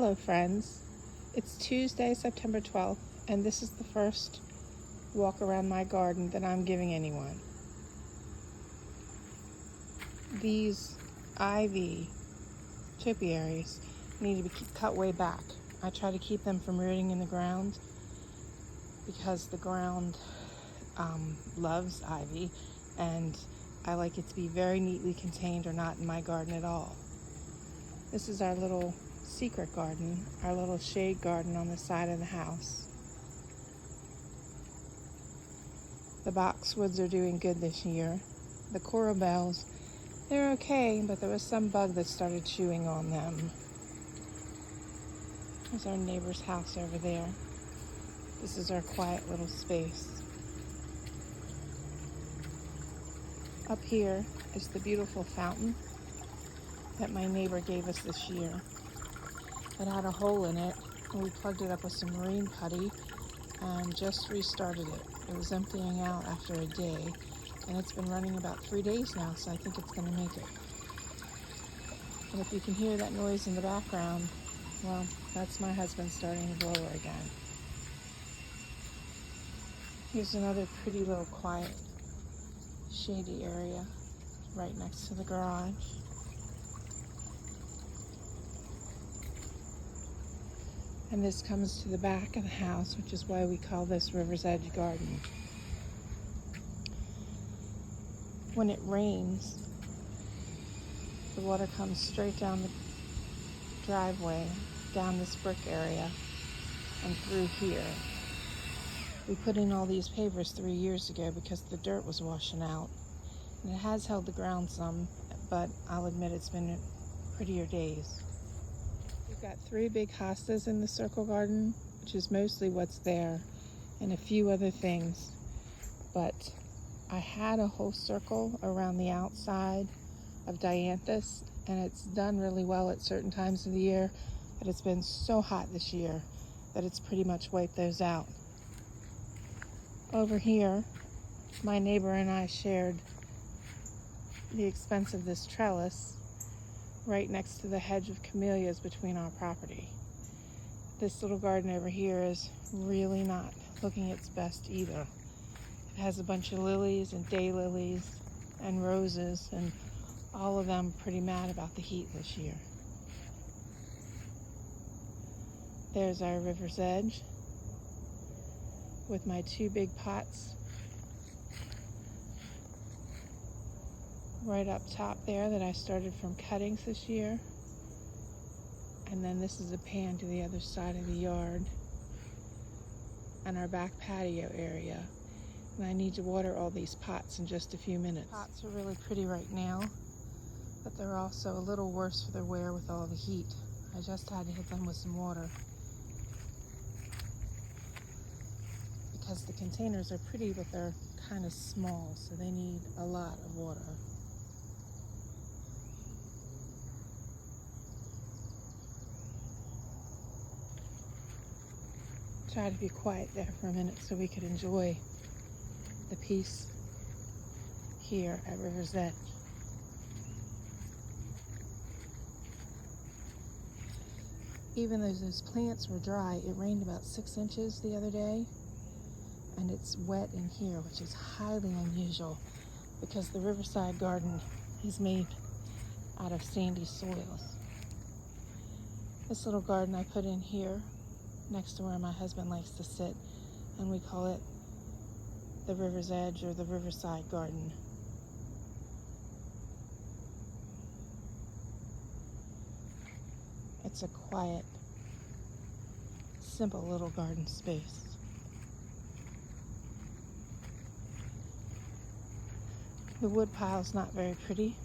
Hello friends, it's Tuesday, September 12th, and this is the first walk around my garden that I'm giving anyone. These ivy topiaries need to be cut way back. I try to keep them from rooting in the ground because the ground loves ivy, and I like it to be very neatly contained or not in my garden at all. This is our little secret garden, our little shade garden on the side of the house. The boxwoods are doing good this year. The coral bells, they're okay, but there was some bug that started chewing on them. There's our neighbor's house over there. This is our quiet little space. Up here is the beautiful fountain that my neighbor gave us this year. It had a hole in it, and we plugged it up with some marine putty and just restarted it. It was emptying out after a day, and it's been running about 3 days now, so I think it's going to make it. And if you can hear that noise in the background, well, that's my husband starting the blower again. Here's another pretty little quiet, shady area right next to the garage. And this comes to the back of the house, which is why we call this River's Edge Garden. When it rains, the water comes straight down the driveway, down this brick area, and through here. We put in all these pavers 3 years ago because the dirt was washing out. And it has held the ground some, but I'll admit it's been prettier days. We've got 3 big hostas in the circle garden, which is mostly what's there, and a few other things. But I had a whole circle around the outside of dianthus, and it's done really well at certain times of the year, but it's been so hot this year that it's pretty much wiped those out. Over here, my neighbor and I shared the expense of this trellis right next to the hedge of camellias between our property. This little garden over here is really not looking its best either. It has a bunch of lilies and daylilies and roses, and all of them pretty mad about the heat this year. There's our river's edge with my 2 big pots right up top there that I started from cuttings this year. And then this is a pan to the other side of the yard and our back patio area. And I need to water all these pots in just a few minutes. Pots are really pretty right now, but they're also a little worse for their wear with all the heat. I just had to hit them with some water because the containers are pretty, but they're kind of small, so they need a lot of water. Try to be quiet there for a minute so we could enjoy the peace here at River's Edge. Even though those plants were dry, it rained about 6 inches the other day, and it's wet in here, which is highly unusual because the riverside garden is made out of sandy soils. This little garden I put in here next to where my husband likes to sit, and we call it the River's Edge or the Riverside Garden. It's a quiet, simple little garden space. The wood pile's not very pretty.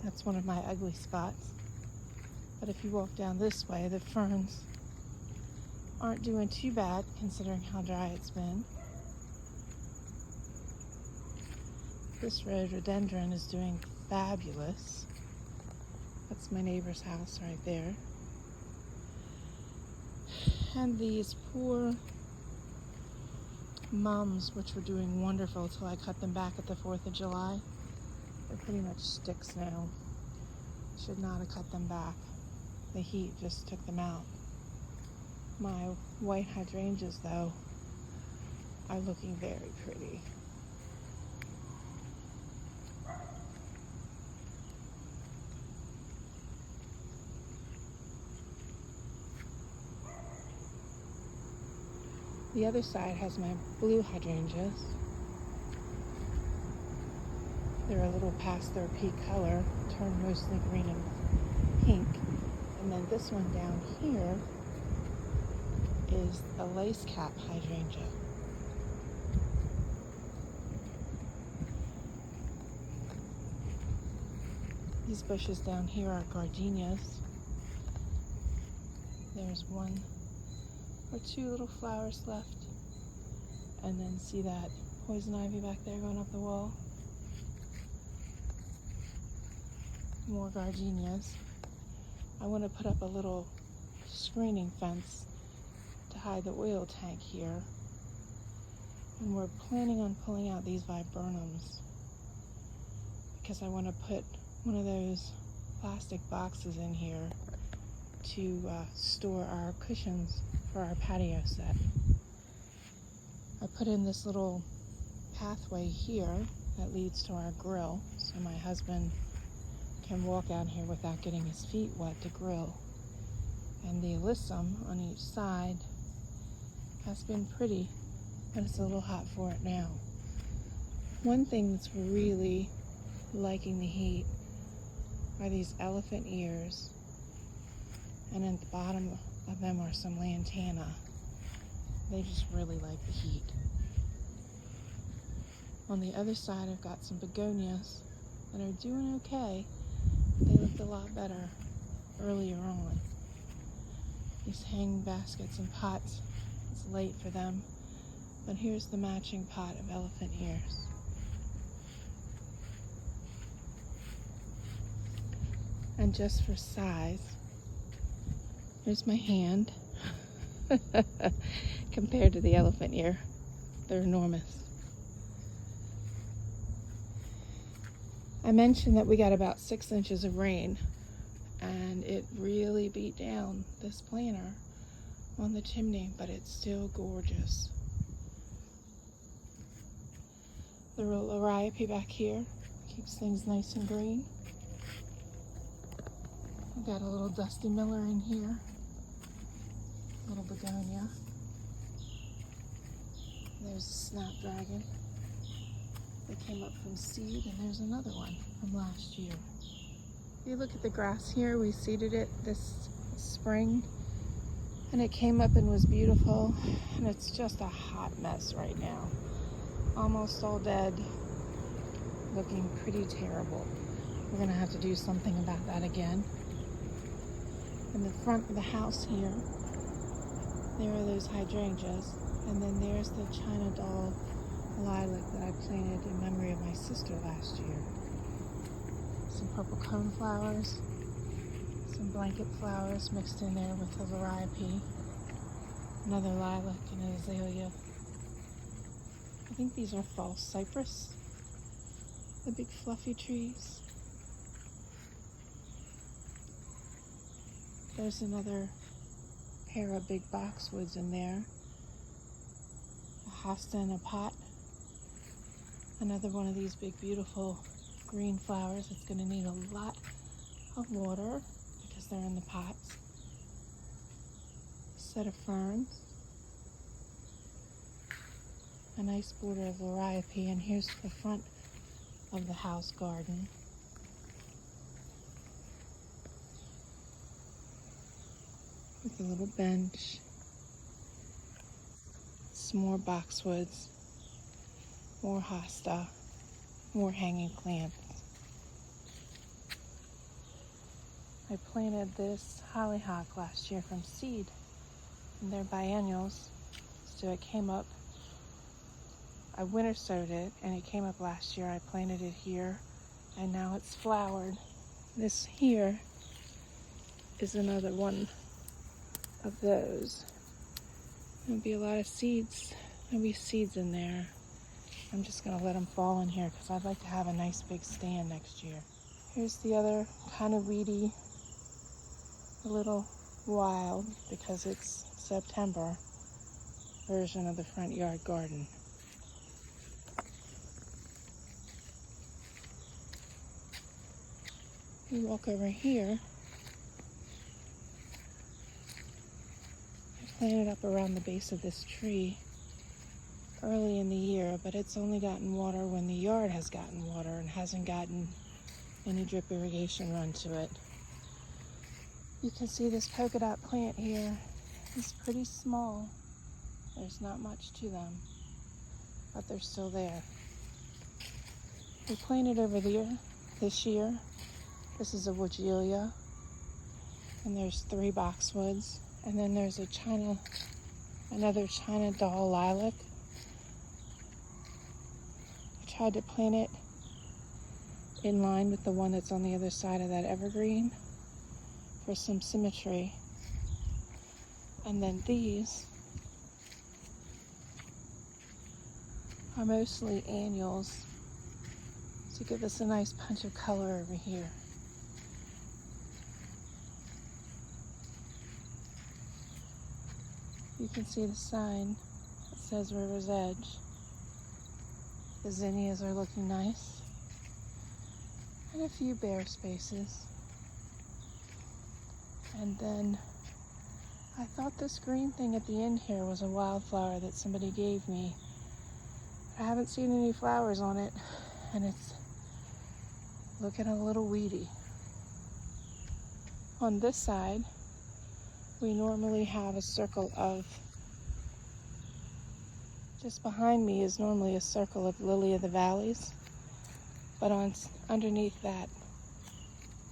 That's one of my ugly spots. But if you walk down this way, the ferns aren't doing too bad considering how dry it's been. This rhododendron is doing fabulous. That's my neighbor's house right there. And these poor mums, which were doing wonderful till I cut them back at the 4th of July, they're pretty much sticks now. Should not have cut them back. The heat just took them out. My white hydrangeas, though, are looking very pretty. The other side has my blue hydrangeas. They're a little past their peak color, turned mostly green and pink. And then this one down here is a lace cap hydrangea. These bushes down here are gardenias. There's one or two little flowers left. And then see that poison ivy back there going up the wall? More gardenias. I want to put up a little screening fence to hide the oil tank here. And we're planning on pulling out these viburnums because I want to put one of those plastic boxes in here to store our cushions for our patio set. I put in this little pathway here that leads to our grill, so my husband can walk out here without getting his feet wet to grill. And the alyssum on each side has been pretty, but it's a little hot for it now. One thing that's really liking the heat are these elephant ears, and at the bottom of them are some lantana. They just really like the heat. On the other side, I've got some begonias that are doing okay. They looked a lot better earlier on. These hanging baskets and pots, it's late for them, but here's the matching pot of elephant ears. And just for size, there's my hand compared to the elephant ear. They're enormous. I mentioned that we got about 6 inches of rain, and it really beat down this planter on the chimney, but it's still gorgeous. The liriope back here keeps things nice and green. We've got a little Dusty Miller in here, little begonia. There's a snapdragon that came up from seed, and there's another one from last year. If you look at the grass here, we seeded it this spring, and it came up and was beautiful, and it's just a hot mess right now. Almost all dead, looking pretty terrible. We're gonna have to do something about that again. In the front of the house here, there are those hydrangeas, and then there's the China doll lilac that I planted in memory of my sister last year. Some purple coneflowers, some blanket flowers mixed in there with the liriope, another lilac and an azalea. I think these are false cypress, the big fluffy trees. There's another pair of big boxwoods in there, a hosta in a pot. Another one of these big beautiful green flowers. It's going to need a lot of water because they're in the pots. A set of ferns. A nice border of liriope, and here's the front of the house garden. With a little bench. Some more boxwoods. More hosta, more hanging plants. I planted this hollyhock last year from seed, and they're biennials, so it came up. I winter sowed it, and it came up last year. I planted it here, and now it's flowered. This here is another one of those. There'll be a lot of seeds. There'll be seeds in there. I'm just going to let them fall in here because I'd like to have a nice big stand next year. Here's the other kind of weedy, a little wild because it's September version of the front yard garden. You walk over here, I planted up around the base of this tree early in the year, but it's only gotten water when the yard has gotten water and hasn't gotten any drip irrigation run to it. You can see this polka dot plant here is pretty small. There's not much to them, but they're still there. We planted over there this year. This is a woodgelia, and there's 3 boxwoods, and then there's another China doll lilac. I tried to plant it in line with the one that's on the other side of that evergreen for some symmetry. And then these are mostly annuals to give us a nice punch of color over here. You can see the sign that says River's Edge. The zinnias are looking nice. And a few bare spaces. And then I thought this green thing at the end here was a wildflower that somebody gave me. I haven't seen any flowers on it, and it's looking a little weedy. On this side, we normally have a circle of, just behind me is normally a circle of lily of the valleys, but underneath that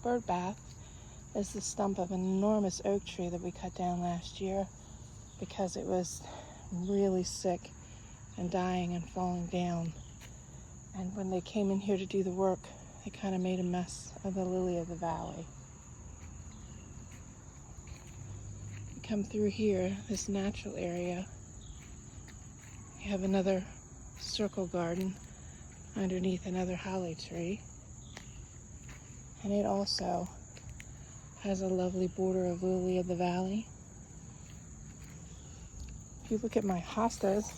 bird bath is the stump of an enormous oak tree that we cut down last year because it was really sick and dying and falling down. And when they came in here to do the work, they kind of made a mess of the lily of the valley. You come through here, this natural area, you have another circle garden underneath another holly tree, and it also has a lovely border of lily of the valley. If you look at my hostas,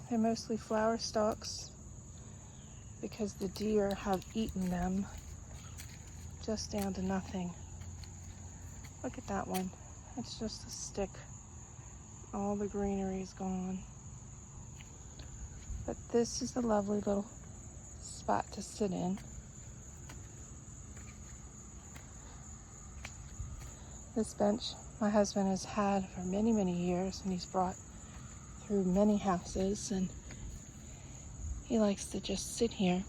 they're mostly flower stalks because the deer have eaten them just down to nothing. Look at that one. It's just a stick. All the greenery is gone. But this is a lovely little spot to sit in. This bench my husband has had for many, many years, and he's brought through many houses, and he likes to just sit here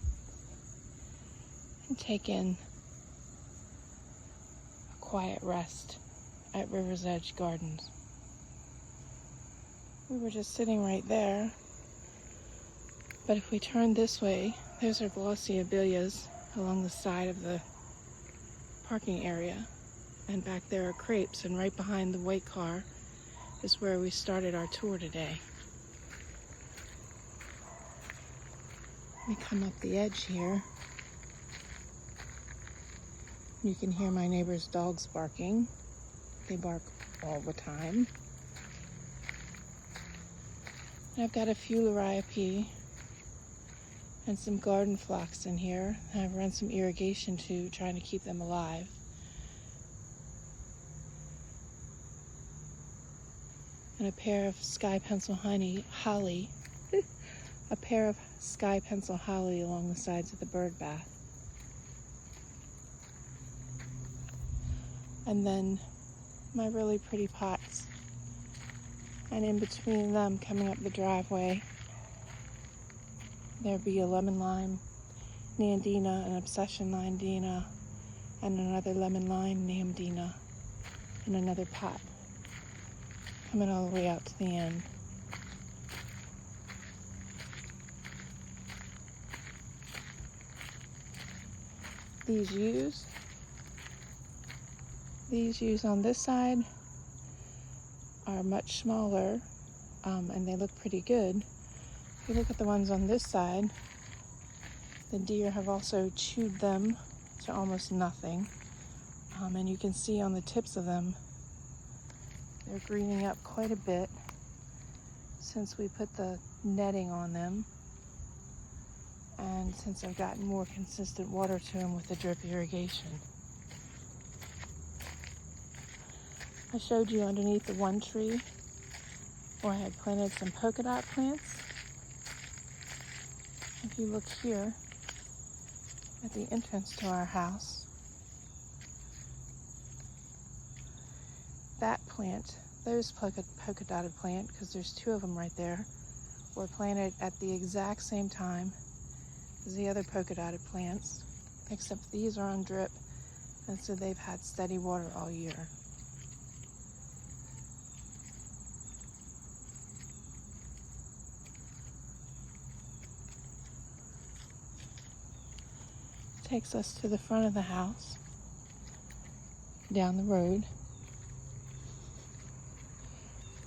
and take in a quiet rest at River's Edge Gardens. We were just sitting right there, but if we turn this way, there's our glossy abelias along the side of the parking area, and back there are crepes, and right behind the white car is where we started our tour today. We come up the edge here. You can hear my neighbor's dogs barking. They bark all the time. And I've got a few liriope and some garden phlox in here. I've run some irrigation to trying to keep them alive. And a pair of sky pencil holly, a pair of sky pencil holly along the sides of the bird bath. And then my really pretty pots. And in between them, coming up the driveway, there'd be a lemon lime nandina, an obsession nandina, and another lemon lime nandina in another pot, coming all the way out to the end. These yews on this side are much smaller, and they look pretty good. If you look at the ones on this side, The deer have also chewed them to almost nothing. And you can see on the tips of them, they're greening up quite a bit since we put the netting on them. And since I've gotten more consistent water to them with the drip irrigation. I showed you underneath the one tree where I had planted some polka dot plants. If you look here at the entrance to our house, that plant, those polka dotted plant, because there's two of them right there, were planted at the exact same time as the other polka dotted plants, except these are on drip, and so they've had steady water all year. Takes us to the front of the house, down the road.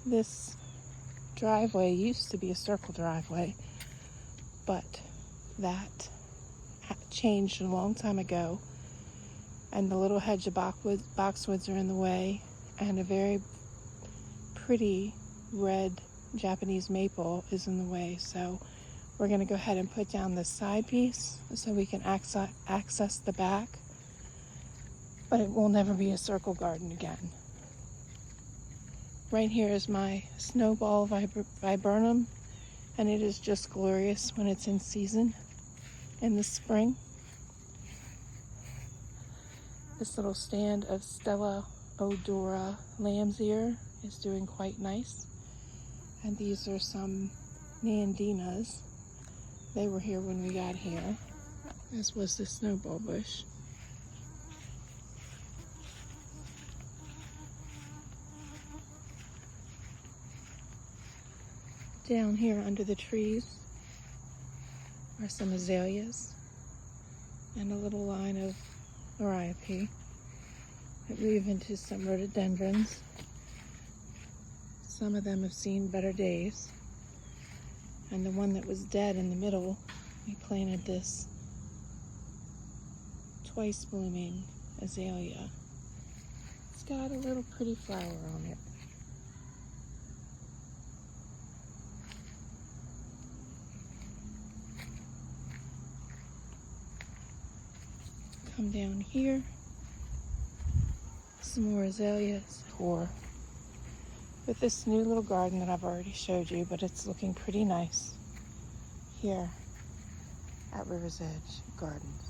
This driveway used to be a circle driveway, but that changed a long time ago, and the little hedge of boxwoods are in the way, and a very pretty red Japanese maple is in the way, so we're going to go ahead and put down this side piece so we can access the back, but it will never be a circle garden again. Right here is my snowball viburnum, and it is just glorious when it's in season in the spring. This little stand of Stella odora lamb's ear is doing quite nice, and these are some nandinas. They were here when we got here, as was the snowball bush. Down here under the trees are some azaleas and a little line of liriope that weave into some rhododendrons. Some of them have seen better days. And the one that was dead in the middle, we planted this twice blooming azalea. It's got a little pretty flower on it. Come down here, some more azaleas, or with this new little garden that I've already showed you, but it's looking pretty nice here at River's Edge Gardens.